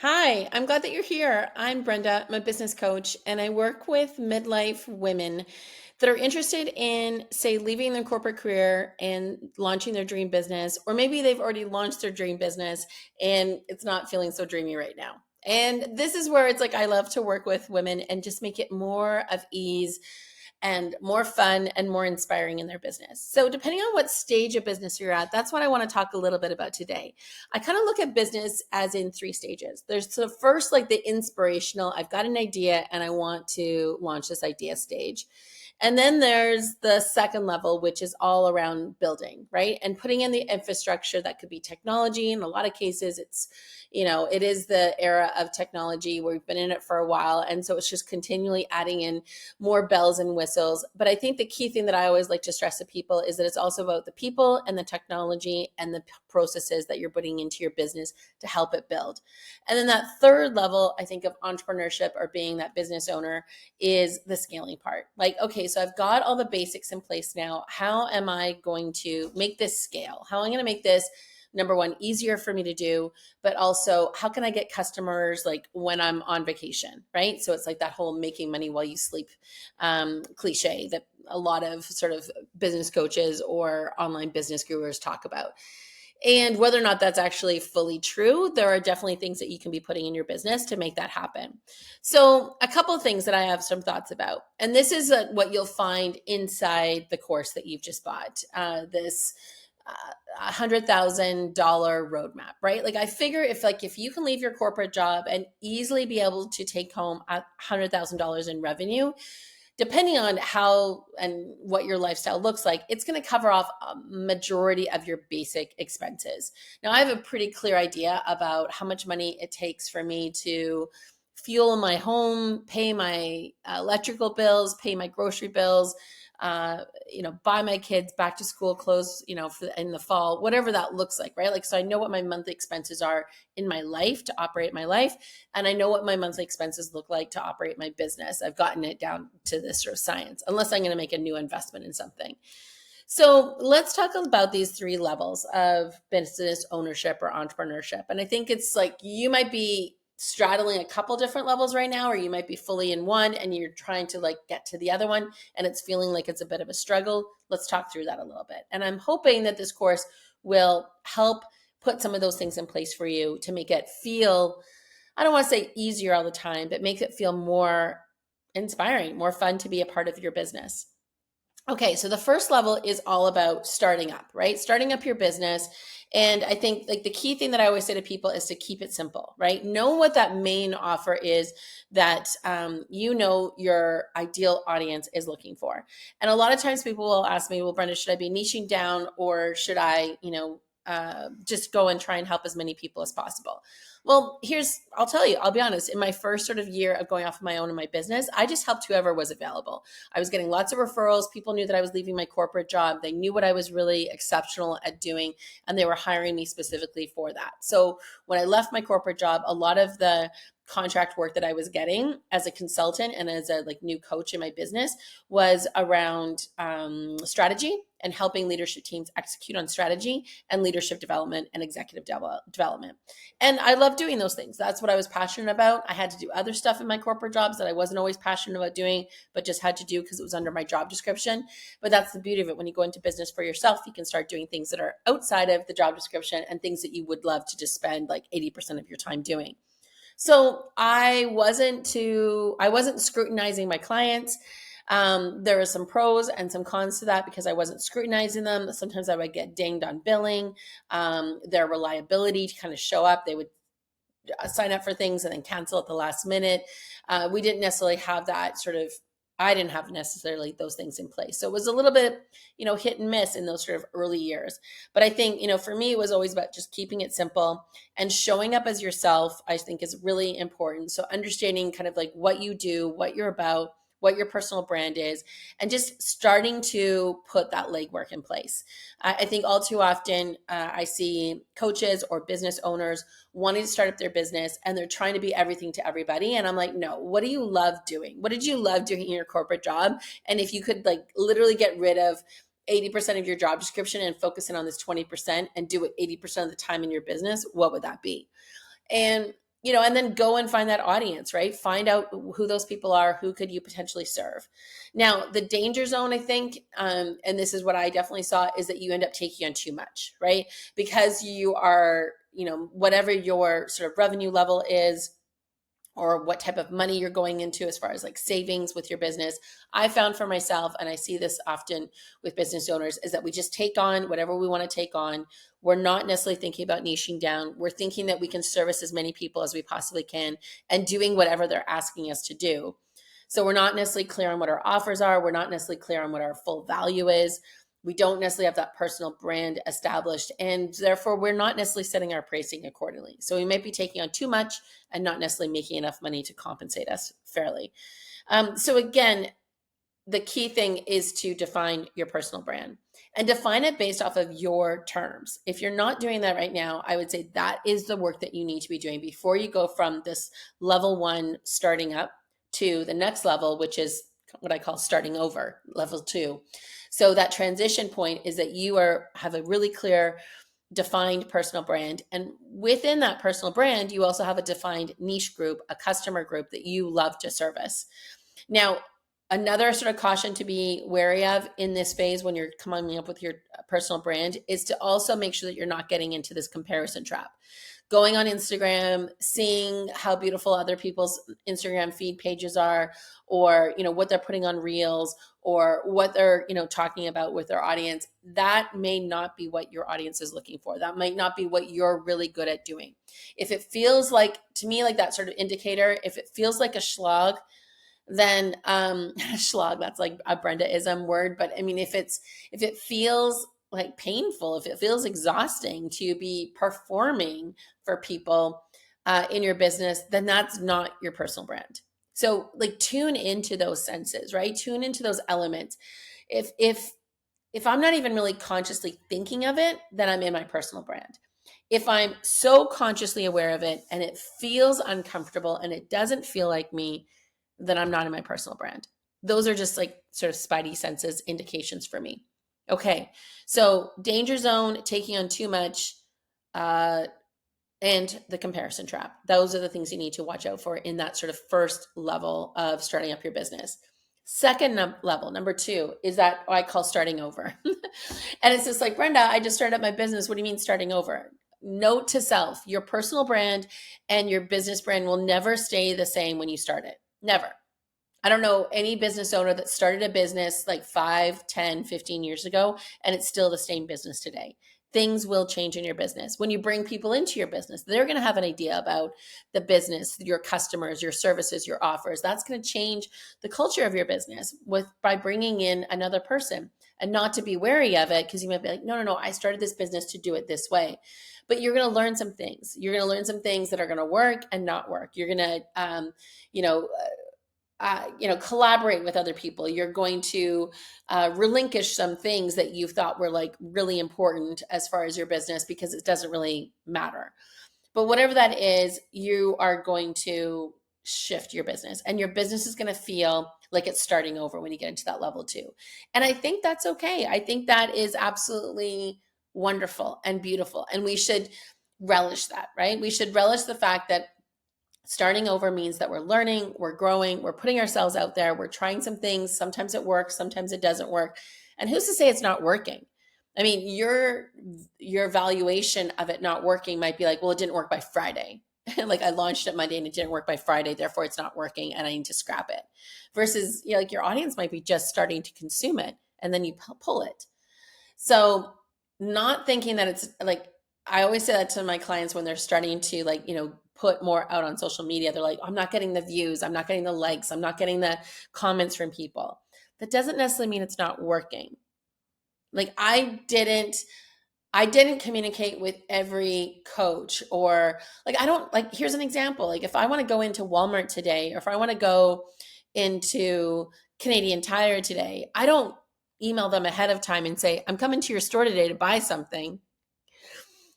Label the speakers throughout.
Speaker 1: Hi, I'm glad that you're here. I'm Brenda, I'm a business coach, and I work with midlife women that are interested in, say, leaving their corporate career and launching their dream business, or maybe they've already launched their dream business and it's not feeling so dreamy right now. And this is where it's like I love to work with women and just make it more of ease and more fun and more inspiring in their business. So, depending on what stage of business you're at, that's what I want to talk a little bit about today. I kind of look at business as in three stages. There's the first, like the inspirational, I've got an idea and I want to launch this idea stage. And then there's the second level, which is all around building, right? And putting in the infrastructure that could be technology. In a lot of cases, it is the era of technology. We've been in it for a while. And so it's just continually adding in more bells and whistles. But I think the key thing that I always like to stress to people is that it's also about the people and the technology and the processes that you're putting into your business to help it build. And then that third level, I think, of entrepreneurship or being that business owner is the scaling part. Like, okay, so I've got all the basics in place now. How am I going to make this scale? How am I going to make this number one, easier for me to do, but also how can I get customers like when I'm on vacation, right? So it's like that whole making money while you sleep cliche that a lot of sort of business coaches or online business gurus talk about. And whether or not that's actually fully true, there are definitely things that you can be putting in your business to make that happen. So, a couple of things that I have some thoughts about, and this is what you'll find inside the course that you've just bought. This $100,000 roadmap, right? Like I figure if you can leave your corporate job and easily be able to take home $100,000 in revenue, depending on how and what your lifestyle looks like, it's going to cover off a majority of your basic expenses. Now, I have a pretty clear idea about how much money it takes for me to fuel my home, pay my electrical bills, pay my grocery bills, buy my kids back to school clothes, in the fall, whatever that looks like, right? Like, so I know what my monthly expenses are in my life to operate my life. And I know what my monthly expenses look like to operate my business. I've gotten it down to this sort of science, unless I'm going to make a new investment in something. So let's talk about these three levels of business ownership or entrepreneurship. And I think it's like you might be straddling a couple different levels right now, or you might be fully in one and you're trying to like get to the other one and it's feeling like it's a bit of a struggle. Let's talk through that a little bit. And I'm hoping that this course will help put some of those things in place for you to make it feel, I don't want to say easier all the time, but make it feel more inspiring, more fun to be a part of your business. Okay, so the first level is all about starting up, right? Starting up your business. And I think like the key thing that I always say to people is to keep it simple, right? Know what that main offer is that your ideal audience is looking for. And a lot of times people will ask me, well, Brenda, should I be niching down or should I, just go and try and help as many people as possible? Well, I'll tell you, I'll be honest, in my first sort of year of going off of my own in my business, I just helped whoever was available. I was getting lots of referrals. People knew that I was leaving my corporate job. They knew what I was really exceptional at doing, and they were hiring me specifically for that. So when I left my corporate job, a lot of the contract work that I was getting as a consultant and as a like new coach in my business was around strategy and helping leadership teams execute on strategy and leadership development and executive development. And I love doing those things. That's what I was passionate about. I had to do other stuff in my corporate jobs that I wasn't always passionate about doing, but just had to do because it was under my job description. But that's the beauty of it. When you go into business for yourself, you can start doing things that are outside of the job description and things that you would love to just spend like 80% of your time doing. So I wasn't scrutinizing my clients. There were some pros and some cons to that because I wasn't scrutinizing them. Sometimes I would get dinged on billing, their reliability to kind of show up. They would sign up for things and then cancel at the last minute. We didn't necessarily have that sort of, I didn't have necessarily those things in place. So it was a little bit, hit and miss in those sort of early years. But I think, for me, it was always about just keeping it simple and showing up as yourself, I think is really important. So understanding kind of like what you do, what you're about, what your personal brand is, and just starting to put that legwork in place. I think all too often I see coaches or business owners wanting to start up their business and they're trying to be everything to everybody. And I'm like, no, what do you love doing? What did you love doing in your corporate job? And if you could like literally get rid of 80% of your job description and focus in on this 20% and do it 80% of the time in your business, what would that be? And and then go and find that audience, right? Find out who those people are, who could you potentially serve. Now, the danger zone, I think, and this is what I definitely saw, is that you end up taking on too much, right? Because you are, whatever your sort of revenue level is, or what type of money you're going into as far as like savings with your business. I found for myself, and I see this often with business owners, is that we just take on whatever we want to take on. We're not necessarily thinking about niching down. We're thinking that we can service as many people as we possibly can and doing whatever they're asking us to do. So we're not necessarily clear on what our offers are. We're not necessarily clear on what our full value is. We don't necessarily have that personal brand established, and therefore we're not necessarily setting our pricing accordingly. So we might be taking on too much and not necessarily making enough money to compensate us fairly. So again, the key thing is to define your personal brand and define it based off of your terms. If you're not doing that right now, I would say that is the work that you need to be doing before you go from this level 1 starting up to the next level, which is what I call starting over, level 2. So that transition point is that you have a really clear defined personal brand. And within that personal brand, you also have a defined niche group, a customer group that you love to service. Now, another sort of caution to be wary of in this phase when you're coming up with your personal brand is to also make sure that you're not getting into this comparison trap. Going on Instagram, seeing how beautiful other people's Instagram feed pages are, or what they're putting on reels, or what they're talking about with their audience, that may not be what your audience is looking for. That might not be what you're really good at doing. If it feels like, to me, like that sort of indicator, if it feels like a slog, then schlag, that's like a Brenda-ism word, but I mean, if it feels like painful, if it feels exhausting to be performing for people in your business, then that's not your personal brand. So like tune into those senses, right? Tune into those elements. If I'm not even really consciously thinking of it, then I'm in my personal brand. If I'm so consciously aware of it and it feels uncomfortable and it doesn't feel like me, then I'm not in my personal brand. Those are just like sort of spidey senses indications for me. Okay, so danger zone, taking on too much, and the comparison trap. Those are the things you need to watch out for in that sort of first level of starting up your business. Second level, number 2, is that I call starting over. And it's just like, Brenda, I just started up my business. What do you mean starting over? Note to self, your personal brand and your business brand will never stay the same when you start it. Never. I don't know any business owner that started a business like 5, 10, 15 years ago, and it's still the same business today. Things will change in your business. When you bring people into your business, they're going to have an idea about the business, your customers, your services, your offers. That's going to change the culture of your business by bringing in another person, and not to be wary of it, because you might be like, no, I started this business to do it this way. But you're going to learn some things. You're going to learn some things that are going to work and not work. You're going to, collaborate with other people. You're going to relinquish some things that you thought were like really important as far as your business, because it doesn't really matter. But whatever that is, you are going to shift your business, and your business is going to feel like it's starting over when you get into that level 2. And I think that's okay. I think that is absolutely wonderful and beautiful. And we should relish that, right? We should relish the fact that starting over means that we're learning, we're growing, we're putting ourselves out there, we're trying some things. Sometimes it works, sometimes it doesn't work. And who's to say it's not working? I mean, your valuation of it not working might be like, well, it didn't work by Friday. Like I launched it Monday and it didn't work by Friday, therefore it's not working and I need to scrap it. Versus, like your audience might be just starting to consume it and then you pull it. So not thinking that it's like, I always say that to my clients when they're starting to put more out on social media. They're like, I'm not getting the views, I'm not getting the likes, I'm not getting the comments from people. That doesn't necessarily mean it's not working. Like I didn't communicate with every coach, or here's an example. Like if I want to go into Walmart today, or if I want to go into Canadian Tire today, I don't email them ahead of time and say, I'm coming to your store today to buy something.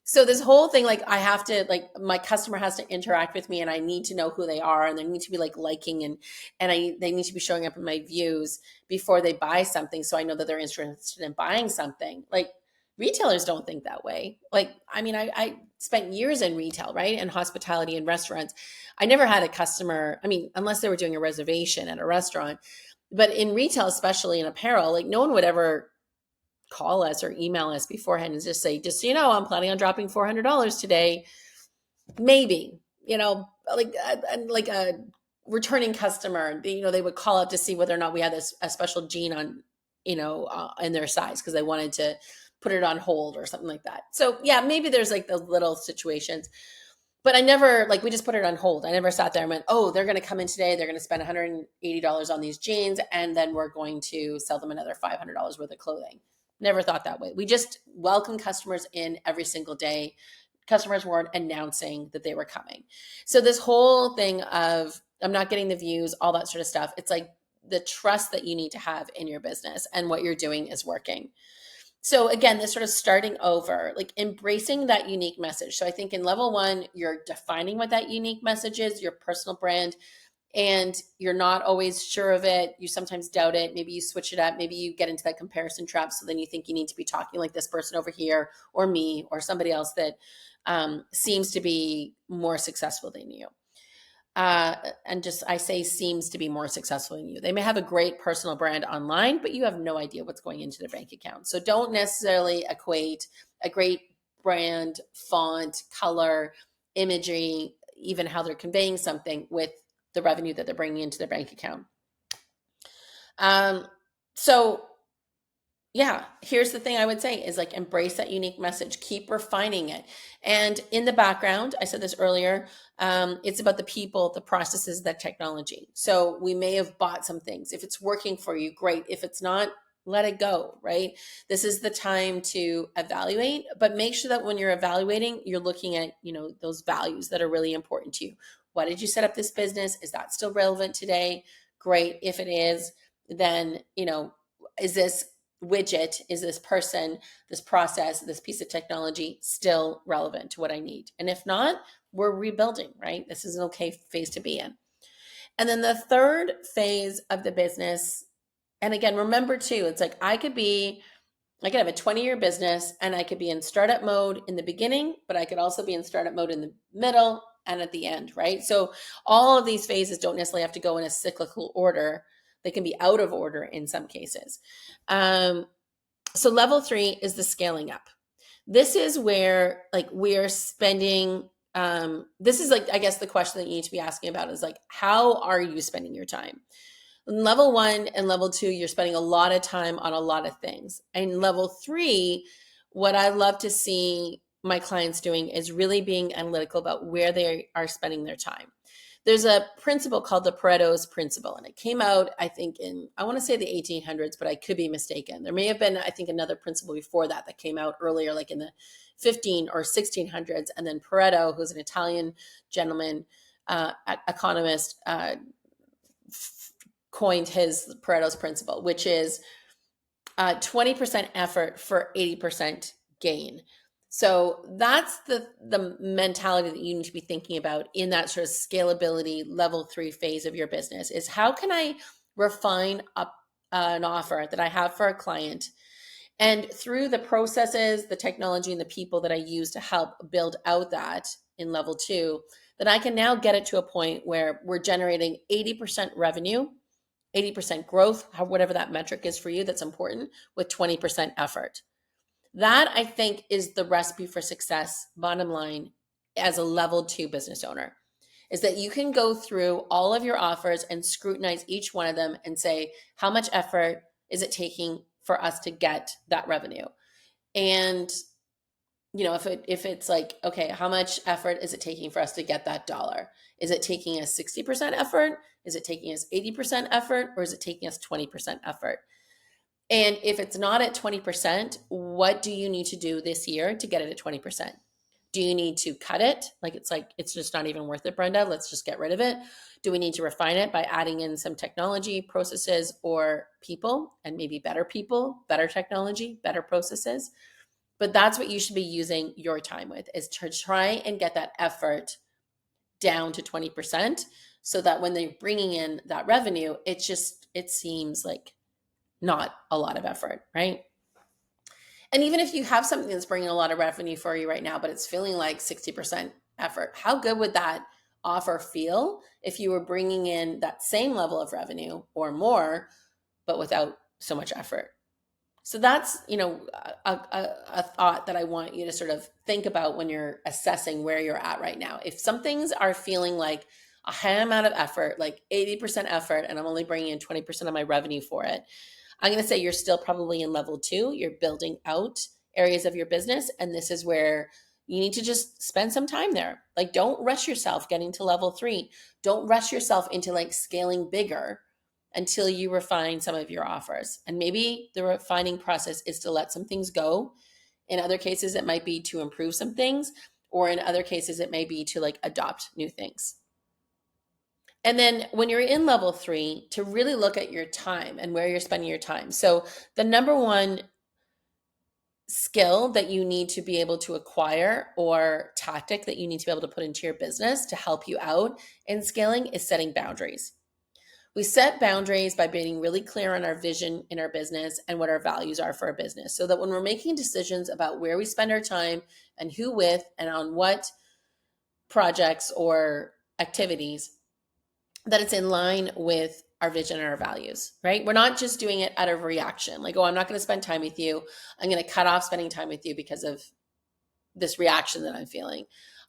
Speaker 1: So this whole thing, I have to, my customer has to interact with me and I need to know who they are, and they need to be liking and they need to be showing up in my views before they buy something. So I know that they're interested in buying something. Retailers don't think that way. Like, I mean, I spent years in retail, right? And hospitality and restaurants. I never had a customer, I mean, unless they were doing a reservation at a restaurant, but in retail, especially in apparel, like no one would ever call us or email us beforehand and just say, just so you know, I'm planning on dropping $400 today. Maybe, like a returning customer, they would call up to see whether or not we had a special jean on, in their size because they wanted to put it on hold or something like that. So yeah, maybe there's like those little situations, but I never, like, we just put it on hold. I never sat there and went, oh, they're going to come in today. They're going to spend $180 on these jeans, and then we're going to sell them another $500 worth of clothing. Never thought that way. We just welcome customers in every single day. Customers weren't announcing that they were coming. So this whole thing of, I'm not getting the views, all that sort of stuff, it's like the trust that you need to have in your business and what you're doing is working. So again, this sort of starting over, like embracing that unique message. So I think in level 1, you're defining what that unique message is, your personal brand, and you're not always sure of it. You sometimes doubt it. Maybe you switch it up. Maybe you get into that comparison trap. So then you think you need to be talking like this person over here, or me, or somebody else that seems to be more successful than you. And just, I say seems to be more successful than you. They may have a great personal brand online, but you have no idea what's going into their bank account. So don't necessarily equate a great brand, font, color, imagery, even how they're conveying something with the revenue that they're bringing into their bank account. So yeah, here's the thing I would say is like embrace that unique message, keep refining it. And in the background, I said this earlier, it's about the people, the processes, the technology. So we may have bought some things. If it's working for you, great. If it's not, let it go, right? This is the time to evaluate, but make sure that when you're evaluating, you're looking at, those values that are really important to you. Why did you set up this business? Is that still relevant today? Great. If it is, then, is this widget, is this person, this process, this piece of technology still relevant to what I need? And if not, we're rebuilding, right? This is an okay phase to be in. And then the third phase of the business, and again, remember too, it's like I could have a 20-year business and I could be in startup mode in the beginning, but I could also be in startup mode in the middle and at the end, right? So all of these phases don't necessarily have to go in a cyclical order. They can be out of order in some cases. So level 3 is the scaling up. This is where like we're spending, this is like, I guess the question that you need to be asking about is like, how are you spending your time? In level 1 and level 2, you're spending a lot of time on a lot of things. And level 3, what I love to see my clients doing is really being analytical about where they are spending their time. There's a principle called the Pareto's principle, and it came out, I think, I want to say the 1800s, but I could be mistaken. There may have been, I think, another principle before that came out earlier, like in the 15 or 1600s. And then Pareto, who's an Italian gentleman, economist, coined his Pareto's principle, which is 20% effort for 80% gain. So that's the mentality that you need to be thinking about in that sort of scalability level 3 phase of your business is how can I refine up an offer that I have for a client, and through the processes, the technology, and the people that I use to help build out that in level 2, that I can now get it to a point where we're generating 80% revenue, 80% growth, whatever that metric is for you that's important, with 20% effort. That, I think, is the recipe for success, bottom line, as a level 2 business owner, is that you can go through all of your offers and scrutinize each one of them and say, how much effort is it taking for us to get that revenue? And, if it's like, okay, how much effort is it taking for us to get that dollar? Is it taking us 60% effort? Is it taking us 80% effort? Or is it taking us 20% effort? And if it's not at 20%, what do you need to do this year to get it at 20%? Do you need to cut it? It's just not even worth it, Brenda. Let's just get rid of it. Do we need to refine it by adding in some technology, processes, or people, and maybe better people, better technology, better processes? But that's what you should be using your time with, is to try and get that effort down to 20% so that when they're bringing in that revenue, it seems like not a lot of effort, right? And even if you have something that's bringing a lot of revenue for you right now, but it's feeling like 60% effort, how good would that offer feel if you were bringing in that same level of revenue or more, but without so much effort? So that's, a thought that I want you to sort of think about when you're assessing where you're at right now. If some things are feeling like a high amount of effort, like 80% effort, and I'm only bringing in 20% of my revenue for it, I'm going to say you're still probably in level 2. You're building out areas of your business. And this is where you need to just spend some time there. Like, don't rush yourself getting to level 3. Don't rush yourself into like scaling bigger until you refine some of your offers. And maybe the refining process is to let some things go. In other cases, it might be to improve some things, or in other cases, it may be to like adopt new things. And then when you're in level 3, to really look at your time and where you're spending your time. So the number one skill that you need to be able to acquire, or tactic that you need to be able to put into your business to help you out in scaling, is setting boundaries. We set boundaries by being really clear on our vision in our business and what our values are for our business, so that when we're making decisions about where we spend our time and who with and on what projects or activities, that it's in line with our vision and our values, right? We're not just doing it out of reaction. Like, oh, I'm not going to spend time with you. I'm going to cut off spending time with you because of this reaction that I'm feeling.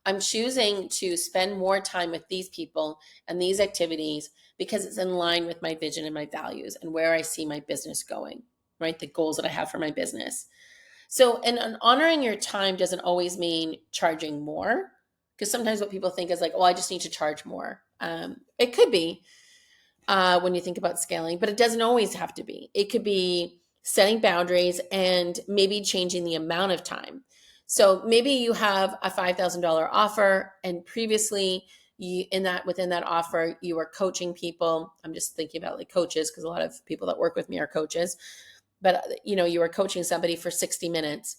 Speaker 1: I'm choosing to spend more time with these people and these activities because it's in line with my vision and my values and where I see my business going, right? The goals that I have for my business. So, and honoring your time doesn't always mean charging more, because sometimes what people think is like, oh, I just need to charge more. It could be when you think about scaling, but it doesn't always have to be. It could be setting boundaries and maybe changing the amount of time. So maybe you have a $5,000 offer, and previously within that offer, you were coaching people. I'm just thinking about like coaches, because a lot of people that work with me are coaches. But you were coaching somebody for 60 minutes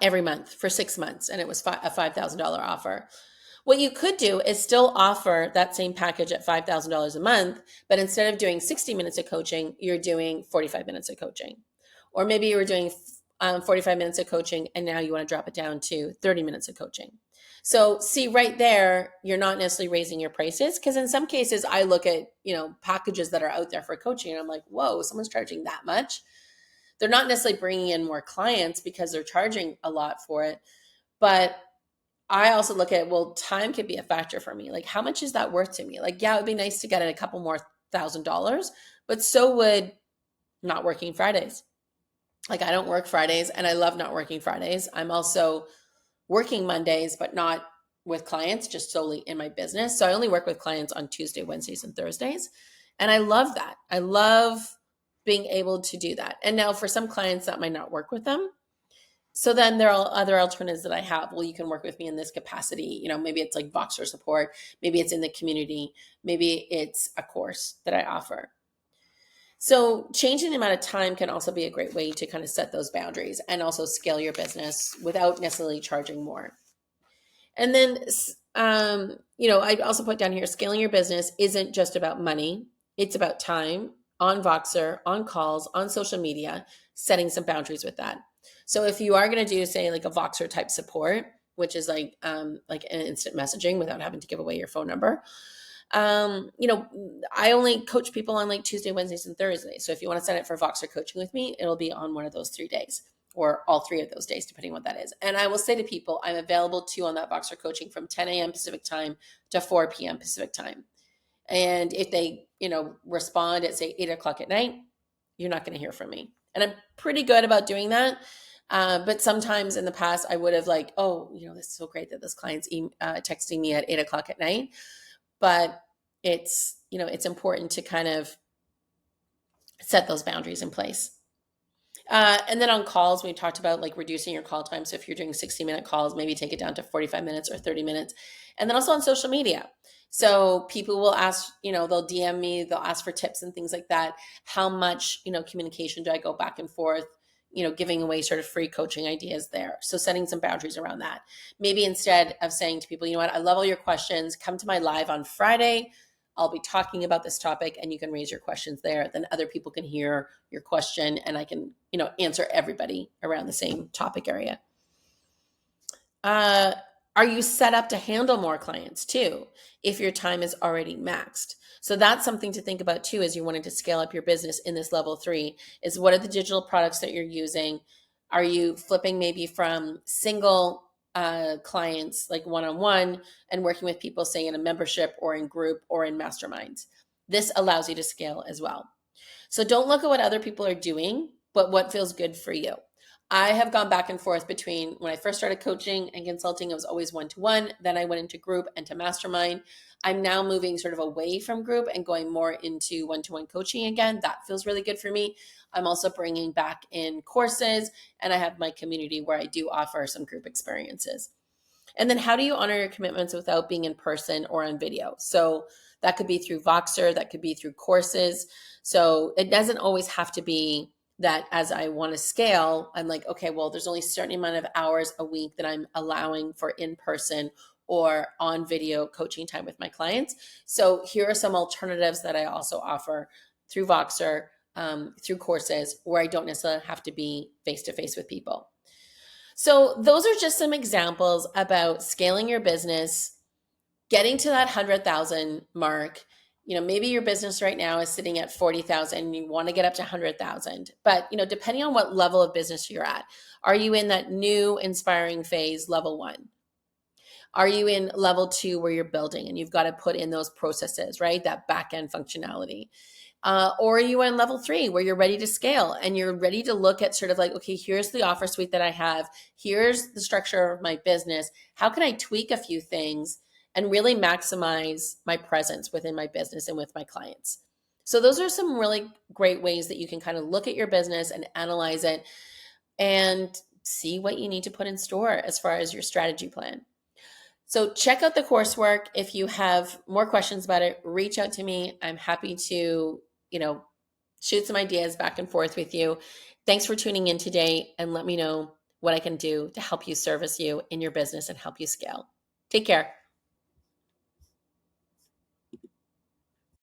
Speaker 1: every month for 6 months, and it was a $5,000 offer. What you could do is still offer that same package at $5,000 a month, but instead of doing 60 minutes of coaching, you're doing 45 minutes of coaching. Or maybe you were doing 45 minutes of coaching, and now you want to drop it down to 30 minutes of coaching. So see, right there, you're not necessarily raising your prices, because in some cases I look at, packages that are out there for coaching, and I'm like, whoa, someone's charging that much. They're not necessarily bringing in more clients because they're charging a lot for it. But I also look at, well, time could be a factor for me. Like, how much is that worth to me? Like, yeah, it would be nice to get a couple more $1,000, but so would not working Fridays. Like, I don't work Fridays, and I love not working Fridays. I'm also working Mondays, but not with clients, just solely in my business. So I only work with clients on Tuesday, Wednesdays, and Thursdays. And I love that. I love being able to do that. And now for some clients, that might not work with them. So then there are other alternatives that I have. Well, you can work with me in this capacity. Maybe it's like Voxer support. Maybe it's in the community. Maybe it's a course that I offer. So changing the amount of time can also be a great way to kind of set those boundaries and also scale your business without necessarily charging more. And then, I also put down here, scaling your business isn't just about money. It's about time on Voxer, on calls, on social media, setting some boundaries with that. So if you are going to do, say, like a Voxer type support, which is like an instant messaging without having to give away your phone number, I only coach people on like Tuesday, Wednesdays, and Thursdays. So if you want to sign up for Voxer coaching with me, it'll be on one of those 3 days, or all 3 of those days, depending on what that is. And I will say to people, I'm available too on that Voxer coaching from 10 a.m. Pacific time to 4 p.m. Pacific time. And if they, respond at say 8 o'clock at night, you're not going to hear from me. And I'm pretty good about doing that. But sometimes in the past, I would have like, oh, this is so great that this client's texting me at 8 o'clock at night. But it's important to kind of set those boundaries in place. And then on calls, we talked about like reducing your call time. So if you're doing 60-minute calls, maybe take it down to 45 minutes or 30 minutes. And then also on social media. So people will ask, they'll DM me, they'll ask for tips and things like that. How much, communication do I go back and forth? Giving away sort of free coaching ideas there. So setting some boundaries around that. Maybe instead of saying to people, you know what, I love all your questions, come to my live on Friday. I'll be talking about this topic and you can raise your questions there. Then other people can hear your question and I can, answer everybody around the same topic area. Are you set up to handle more clients too if your time is already maxed? So that's something to think about too as you wanted to scale up your business in this level 3 is what are the digital products that you're using? Are you flipping maybe from single clients like one-on-one and working with people, say in a membership or in group or in masterminds? This allows you to scale as well. So don't look at what other people are doing, but what feels good for you. I have gone back and forth between when I first started coaching and consulting, it was always one-to-one. Then I went into group and to mastermind. I'm now moving sort of away from group and going more into one-to-one coaching again. That feels really good for me. I'm also bringing back in courses and I have my community where I do offer some group experiences. And then how do you honor your commitments without being in person or on video? So that could be through Voxer, that could be through courses. So it doesn't always have to be that as I want to scale, I'm like, okay, well, there's only a certain amount of hours a week that I'm allowing for in-person or on video coaching time with my clients. So here are some alternatives that I also offer through Voxer, through courses where I don't necessarily have to be face-to-face with people. So those are just some examples about scaling your business, getting to that 100,000 mark. Maybe your business right now is sitting at 40,000 and you want to get up to 100,000. But, depending on what level of business you're at, are you in that new inspiring phase, level 1? Are you in level 2 where you're building and you've got to put in those processes, right? That back end functionality. Or are you in level 3 where you're ready to scale and you're ready to look at sort of like, okay, here's the offer suite that I have. Here's the structure of my business. How can I tweak a few things and really maximize my presence within my business and with my clients? So those are some really great ways that you can kind of look at your business and analyze it and see what you need to put in store as far as your strategy plan. So check out the coursework. If you have more questions about it, reach out to me. I'm happy to, shoot some ideas back and forth with you. Thanks for tuning in today and let me know what I can do to help you service you in your business and help you scale. Take care.